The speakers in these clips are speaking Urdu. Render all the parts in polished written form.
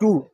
2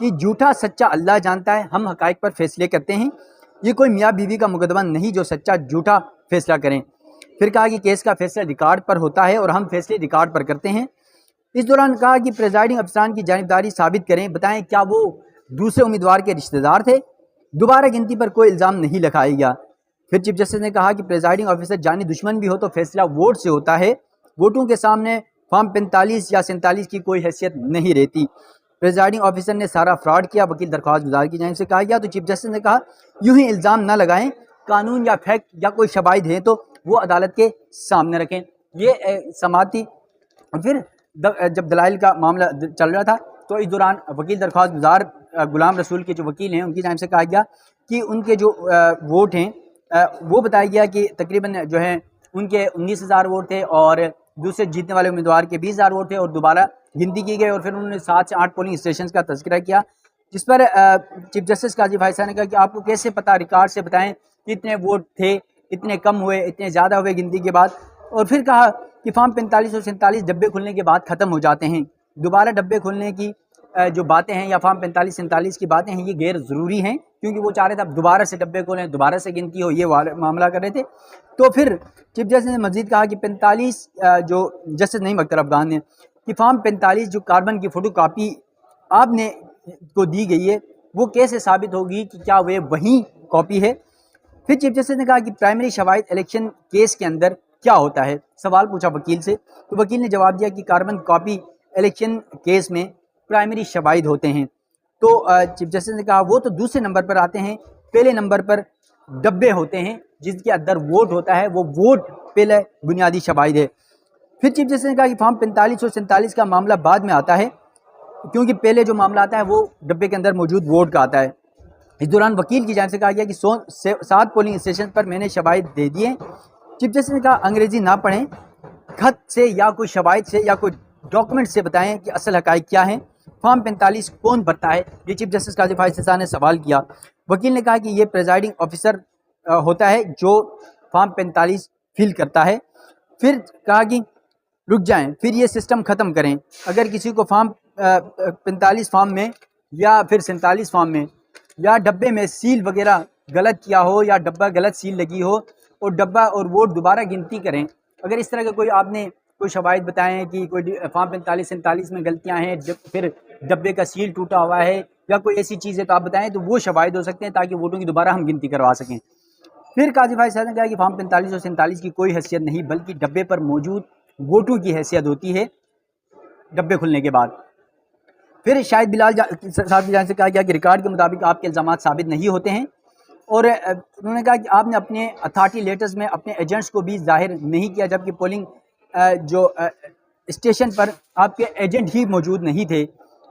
کہ جھوٹا سچا اللہ جانتا ہے، ہم حقائق پر فیصلے کرتے ہیں، یہ کوئی میاں بیوی کا مقدمہ نہیں جو سچا جھوٹا فیصلہ کریں۔ پھر کہا کہ کیس کا فیصلہ ریکارڈ پر ہوتا ہے اور ہم فیصلے ریکارڈ پر کرتے ہیں۔ اس دوران کہا کہ پریزائڈنگ افسران کی جانبداری ثابت کریں، بتائیں کیا وہ دوسرے امیدوار کے رشتہ دار تھے؟ دوبارہ گنتی پر کوئی الزام نہیں لگایا گیا۔ پھر چیف جسٹس نے کہا کہ پریزائڈنگ آفیسر جانی دشمن بھی ہو تو فیصلہ ووٹ سے ہوتا ہے، ووٹوں کے سامنے فارم 45 یا 47 کی کوئی حیثیت نہیں رہتی۔ پریزائڈنگ آفیسر نے سارا فراڈ کیا، وکیل درخواست گزار کی جانب سے کہا گیا۔ تو چیف جسٹس نے کہا یوں ہی الزام نہ لگائیں، قانون یا فیکٹ یا کوئی شواہد ہیں تو وہ عدالت کے سامنے رکھیں۔ یہ سماعت تھی۔ پھر جب دلائل کا معاملہ چل رہا تھا تو اس دوران وکیل درخواست گزار غلام رسول کے جو وکیل ہیں ان کی جانب سے کہا گیا کہ ان کے جو ووٹ ہیں وہ بتایا گیا کہ تقریباً جو ہے ان کے 19,000 ووٹ تھے اور دوسرے جیتنے والے امیدوار کے 20,000 ووٹ تھے اور دوبارہ گنتی کی گئی، اور پھر انہوں نے 7 سے 8 پولنگ اسٹیشنز کا تذکرہ کیا، جس پر چیف جسٹس قاضی فائز صاحب نے کہا کہ آپ کو کیسے پتہ، ریکارڈ سے بتائیں کہ اتنے ووٹ تھے، اتنے کم ہوئے، اتنے زیادہ ہوئے گنتی کے بعد۔ اور پھر کہا کہ فارم 45 اور 47 ڈبے کھلنے کے بعد ختم ہو جاتے ہیں، دوبارہ ڈبے کھلنے کی جو باتیں ہیں یا فارم 45 47 کی باتیں ہیں یہ غیر ضروری ہیں، کیونکہ وہ چاہ رہے تھے اب دوبارہ سے ڈبے کھولیں، دوبارہ سے گنتی ہو، یہ معاملہ کر رہے تھے۔ تو پھر چیف جسٹس نے مزید کہا کہ 45 جو جسٹس نعیم اختر افغان نے کہ فارم 45 جو کاربن کی فوٹو کاپی آپ نے کو دی گئی ہے وہ کیسے ثابت ہوگی کہ کیا وہ وہی کاپی ہے؟ پھر چیف جسٹس نے کہا کہ پرائمری شواہد الیکشن کیس کے اندر کیا ہوتا ہے، سوال پوچھا وکیل سے، تو وکیل نے جواب دیا کہ کاربن کاپی الیکشن کیس میں پرائمری شواہد ہوتے ہیں۔ تو چیف جسٹس نے کہا وہ تو دوسرے نمبر پر آتے ہیں، پہلے نمبر پر ڈبے ہوتے ہیں جس کے اندر ووٹ ہوتا ہے، وہ ووٹ پہلے بنیادی شواہد ہے۔ پھر چیف جسٹس نے کہا کہ فارم 45 اور 47 کا معاملہ بعد میں آتا ہے، کیونکہ پہلے جو معاملہ آتا ہے وہ ڈبے کے اندر موجود ووٹ کا آتا ہے۔ اس دوران وکیل کی جانب سے کہا گیا کہ 7 پولنگ اسٹیشن پر میں نے شواہد دے دیے۔ چیف جسٹس نے کہا انگریزی نہ پڑھیں، خط سے یا کوئی شواہد سے یا کوئی ڈاکومنٹ سے بتائیں کہ اصل حقائق کیا ہیں، فارم 45 کون بھرتا ہے، یہ چیف جسٹس قاضی فائز صاحب نے سوال کیا۔ وکیل نے کہا کہ یہ پریزائڈنگ آفیسر ہوتا ہے جو فارم 45 فل کرتا ہے۔ پھر کہا کہ رک جائیں، پھر یہ سسٹم ختم کریں، اگر کسی کو فارم 45 فارم میں یا پھر 47 فارم میں یا ڈبے میں سیل وغیرہ غلط کیا ہو یا ڈبہ غلط سیل لگی ہو اور ڈبہ اور ووٹ دوبارہ گنتی کریں، اگر اس طرح کا کوئی آپ نے کوئی شواہد بتائیں کہ کوئی فارم 45 47 میں غلطیاں ہیں، پھر ڈبے کا سیل ٹوٹا ہوا ہے یا کوئی ایسی چیز ہے تو آپ بتائیں، تو وہ شواہد ہو سکتے ہیں تاکہ ووٹوں کی دوبارہ ہم گنتی کروا سکیں۔ پھر قاضی فائز صاحب نے کہا کہ فارم 45 اور 47 کی کوئی حیثیت نہیں بلکہ ڈبے پر موجود ووٹوں کی حیثیت ہوتی ہے ڈبے کھلنے کے بعد۔ پھر شاہد بلال صاحب کی جانب سے کہا گیا کہ ریکارڈ کے مطابق آپ کے الزامات ثابت نہیں ہوتے ہیں، اور انہوں نے کہا کہ آپ نے اپنے اتھارٹی لیٹرز میں اپنے ایجنٹس کو بھی ظاہر نہیں کیا، جبکہ پولنگ جو اسٹیشن پر آپ کے ایجنٹ ہی موجود نہیں تھے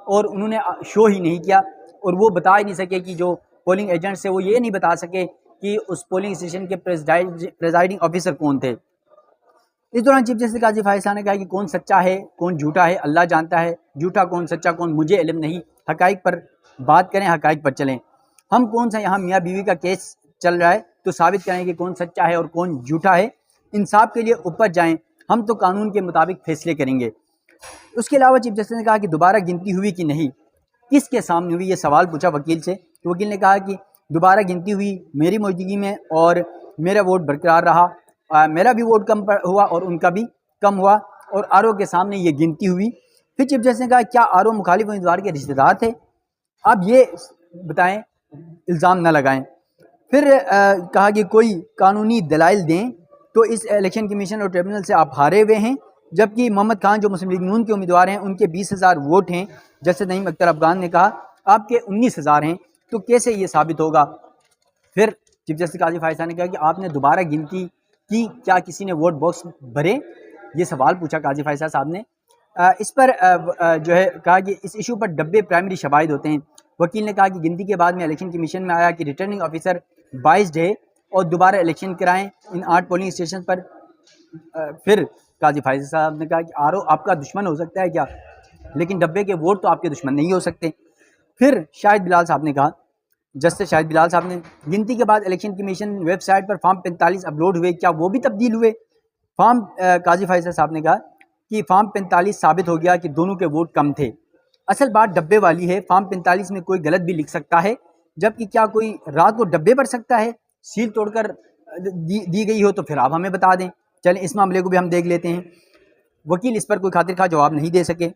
اور انہوں نے شو ہی نہیں کیا، اور وہ بتا ہی نہیں سکے کہ جو پولنگ ایجنٹس ہیں وہ یہ نہیں بتا سکے کہ اس پولنگ اسٹیشن کے پریزائڈنگ آفیسر کون تھے۔ اس دوران چیف جسٹس قاضی فائز صاحب نے کہا کہ کون سچا ہے کون جھوٹا ہے اللہ جانتا ہے، جھوٹا کون سچا کون مجھے علم نہیں، حقائق پر بات کریں، حقائق پر چلیں۔ ہم کون سا یہاں میاں بیوی کا کیس چل رہا ہے تو ثابت کریں کہ کون سچا ہے اور کون جھوٹا ہے، انصاف کے لیے اوپر جائیں، ہم تو قانون کے مطابق فیصلے کریں گے۔ اس کے علاوہ چیف جسٹس نے کہا کہ دوبارہ گنتی ہوئی کہ نہیں، کس کے سامنے ہوئی، یہ سوال پوچھا وکیل سے، تو وکیل نے کہا کہ دوبارہ گنتی ہوئی میری موجودگی میں اور میرا ووٹ برقرار رہا، میرا بھی ووٹ کم ہوا اور ان کا بھی کم ہوا، اور آر او کے سامنے یہ گنتی ہوئی۔ پھر چیف جسٹس نے کہا کیا آر او مخالف امیدوار کے رشتہ دار تھے، آپ یہ بتائیں، الزام نہ لگائیں۔ پھر کہا کہ کوئی قانونی دلائل دیں، تو اس الیکشن کمیشن اور ٹریبونل سے آپ ہارے ہوئے ہیں، جبکہ محمد خان جو مسلم لیگ نون کے امیدوار ہیں ان کے 20,000 ووٹ ہیں، جیسے نعیم اختر افغان نے کہا آپ کے 19,000 ہیں، تو کیسے یہ ثابت ہوگا؟ پھر چیف جسٹس قاضی فائز صاحب نے کہا کہ آپ نے دوبارہ گنتی کی، کیا کسی نے ووٹ باکس بھرے، یہ سوال پوچھا قاضی فائز صاحب نے۔ اس پر جو ہے کہا کہ اس ایشو پر ڈبے پرائمری شواہد ہوتے ہیں۔ وکیل نے کہا کہ گنتی کے بعد میں الیکشن کمیشن میں آیا کہ ریٹرننگ آفیسر بائزڈ ہے اور دوبارہ الیکشن کرائیں ان 8 پولنگ اسٹیشن پر۔ پھر قاضی فائز صاحب نے کہا کہ آر او آپ کا دشمن ہو سکتا ہے کیا، لیکن ڈبے کے ووٹ تو آپ کے دشمن نہیں ہو سکتے۔ پھر شاہد بلال صاحب نے کہا، جسٹس شاہد بلال صاحب نے، گنتی کے بعد الیکشن کمیشن ویب سائٹ پر فارم 45 اپلوڈ ہوئے، کیا وہ بھی تبدیل ہوئے؟ قاضی فائز صاحب نے کہا کہ فارم 45 ثابت ہو گیا کہ دونوں کے ووٹ کم تھے، اصل بات ڈبے والی ہے، فارم 45 میں کوئی غلط بھی لکھ سکتا ہے، جبکہ کیا کوئی رات کو ڈبے بھر سکتا ہے؟ سیل توڑ کر دی گئی ہو تو پھر آپ ہمیں بتا دیں۔ چلیں اس معاملے کو بھی ہم دیکھ لیتے ہیں۔ وکیل اس پر کوئی خاطر خواہ جواب نہیں دے سکے۔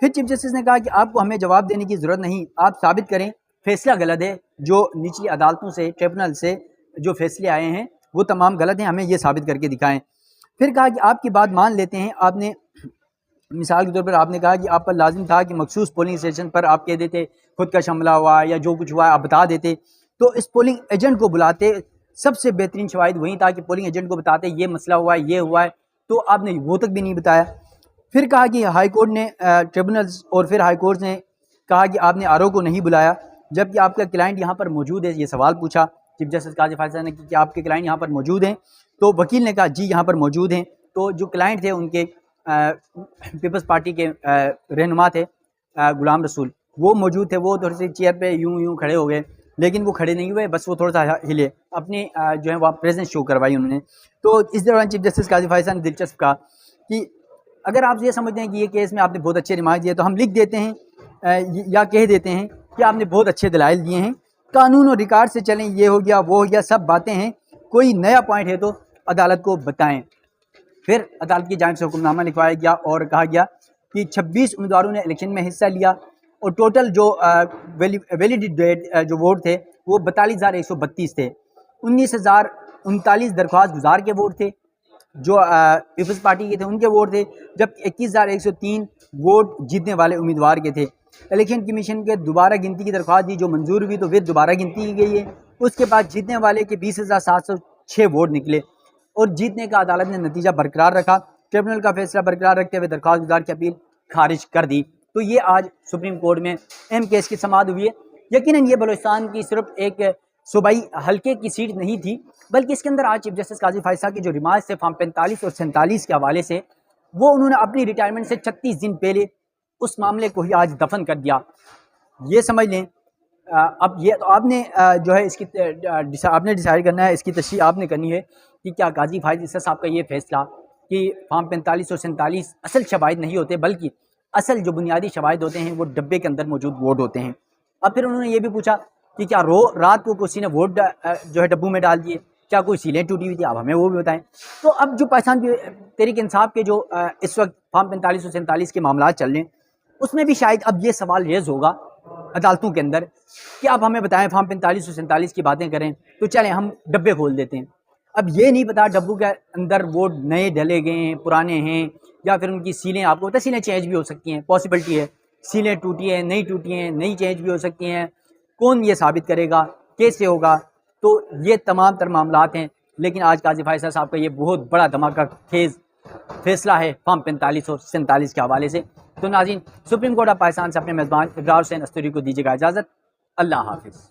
پھر چیف جسٹس نے کہا کہ آپ کو ہمیں جواب دینے کی ضرورت نہیں، آپ ثابت کریں فیصلہ غلط ہے، جو نچلی عدالتوں سے ٹریبونل سے جو فیصلے آئے ہیں وہ تمام غلط ہیں، ہمیں یہ ثابت کر کے دکھائیں۔ پھر کہا کہ آپ کی بات مان لیتے ہیں، آپ نے مثال کے طور پر آپ نے کہا کہ آپ پر لازم تھا کہ مخصوص پولنگ اسٹیشن پر آپ کہہ دیتے خود کا حملہ ہوا یا جو کچھ ہوا آپ بتا دیتے، تو اس پولنگ ایجنٹ کو بلاتے، سب سے بہترین شواہد وہیں تھا کہ پولنگ ایجنٹ کو بتاتے یہ مسئلہ ہوا ہے، یہ ہوا ہے، تو آپ نے وہ تک بھی نہیں بتایا۔ پھر کہا کہ ہائی کورٹ نے ٹریبونلز اور پھر ہائی کورٹ نے کہا کہ آپ نے RO کو نہیں بلایا، جبکہ آپ کا کلائنٹ یہاں پر موجود ہے۔ یہ سوال پوچھا چیف جسٹس قاضی فائز صاحب نے کہ آپ کے کلائنٹ یہاں پر موجود ہیں، تو وکیل نے کہا جی یہاں پر موجود ہیں۔ تو جو کلائنٹ تھے ان کے پیپلز پارٹی کے رہنما تھے غلام رسول، وہ موجود تھے، وہ تھوڑی سی چیئر پہ یوں کھڑے ہو گئے، لیکن وہ کھڑے نہیں ہوئے، بس وہ تھوڑا سا ہلے، اپنی جو ہے وہ پریزنس شو کروائی انہوں نے۔ تو اس دوران چیف جسٹس قاضی فائز صاحب نے دلچسپ کہا کہ اگر آپ یہ سمجھتے ہیں کہ یہ کیس میں آپ نے بہت اچھے ریمارک دیے تو ہم لکھ دیتے ہیں یا کہہ دیتے ہیں کہ آپ نے بہت اچھے دلائل دیے ہیں، قانون اور ریکارڈ سے چلیں، یہ ہو گیا وہ ہو گیا، سب باتیں ہیں، کوئی نیا پوائنٹ ہے تو عدالت کو بتائیں۔ پھر عدالت کی جانب سے حکم نامہ لکھوایا گیا اور کہا گیا کہ 26 امیدواروں نے الیکشن میں حصہ لیا اور ٹوٹل جو ویلیڈ جو ووٹ تھے وہ 42,132 تھے، 19,039 درخواست گزار کے ووٹ تھے جو پیپلز پارٹی کے تھے ان کے ووٹ تھے، جب 21,103 ووٹ جیتنے والے امیدوار کے تھے۔ الیکشن کمیشن کے دوبارہ گنتی کی درخواست دی جو منظور ہوئی تو پھر دوبارہ گنتی کی گئی ہے، اس کے بعد جیتنے والے کے 20,706 ووٹ نکلے اور جیتنے کا عدالت نے نتیجہ برقرار رکھا، ٹریبونل کا فیصلہ برقرار رکھتے ہوئے درخواست گزار کی اپیل خارج کر دی۔ تو یہ آج سپریم کورٹ میں اہم کیس کی سماعت ہوئی ہے۔ یقیناً یہ بلوچستان کی صرف ایک صوبائی حلقے کی سیٹ نہیں تھی، بلکہ اس کے اندر آج چیف جسٹس قاضی فائز صاحب کے جو ریمارکس تھے فارم 45 اور 47 کے حوالے سے، وہ انہوں نے اپنی ریٹائرمنٹ سے 36 دن پہلے اس معاملے کو ہی آج دفن کر دیا۔ یہ سمجھ لیں اب یہ تو آپ نے جو ہے اس کی آپ نے ڈیسائیڈ کرنا ہے، اس کی تشریح آپ نے کرنی ہے کہ کیا قاضی فائز عیسیٰ صاحب کا یہ فیصلہ کہ فارم 45 اور 47 اصل شواہد نہیں ہوتے بلکہ اصل جو بنیادی شواہد ہوتے ہیں وہ ڈبے کے اندر موجود ووٹ ہوتے ہیں۔ اب پھر انہوں نے یہ بھی پوچھا کہ کیا رات کو کسی نے ووٹ جو ہے ڈبوں میں ڈال دیے، کیا کوئی سیلیں ٹوٹی ہوئی تھی، آپ ہمیں وہ بھی بتائیں۔ تو اب جو پاکستان تحریک انصاف کے جو اس وقت فارم 45 اور 47 کے معاملات چل رہے ہیں اس میں بھی شاید اب یہ سوال ریز ہوگا عدالتوں کے اندر کہ آپ ہمیں بتائیں فارم 45 اور 47 کی باتیں کریں تو چلیں ہم ڈبے کھول دیتے ہیں۔ اب یہ نہیں پتا ڈبوں کے اندر ووٹ نئے ڈلے گئے ہیں، پرانے ہیں، یا پھر ان کی سیلیں، آپ کو پتہ سیلیں چینج بھی ہو سکتی ہیں، پاسبلٹی ہے، سیلیں ٹوٹی ہیں، نہیں ٹوٹی ہیں، نئی چینج بھی ہو سکتی ہیں، کون یہ ثابت کرے گا، کیسے ہوگا؟ تو یہ تمام تر معاملات ہیں، لیکن آج قاضی فائز صاحب کا یہ بہت بڑا دھماکہ خیز فیصلہ ہے فارم 45 اور 47 کے حوالے سے۔ تو ناظرین، سپریم کورٹ آف پاکستان سے اپنے میزبان ابرار حسین استوری کو دیجیے گا اجازت۔ اللہ حافظ۔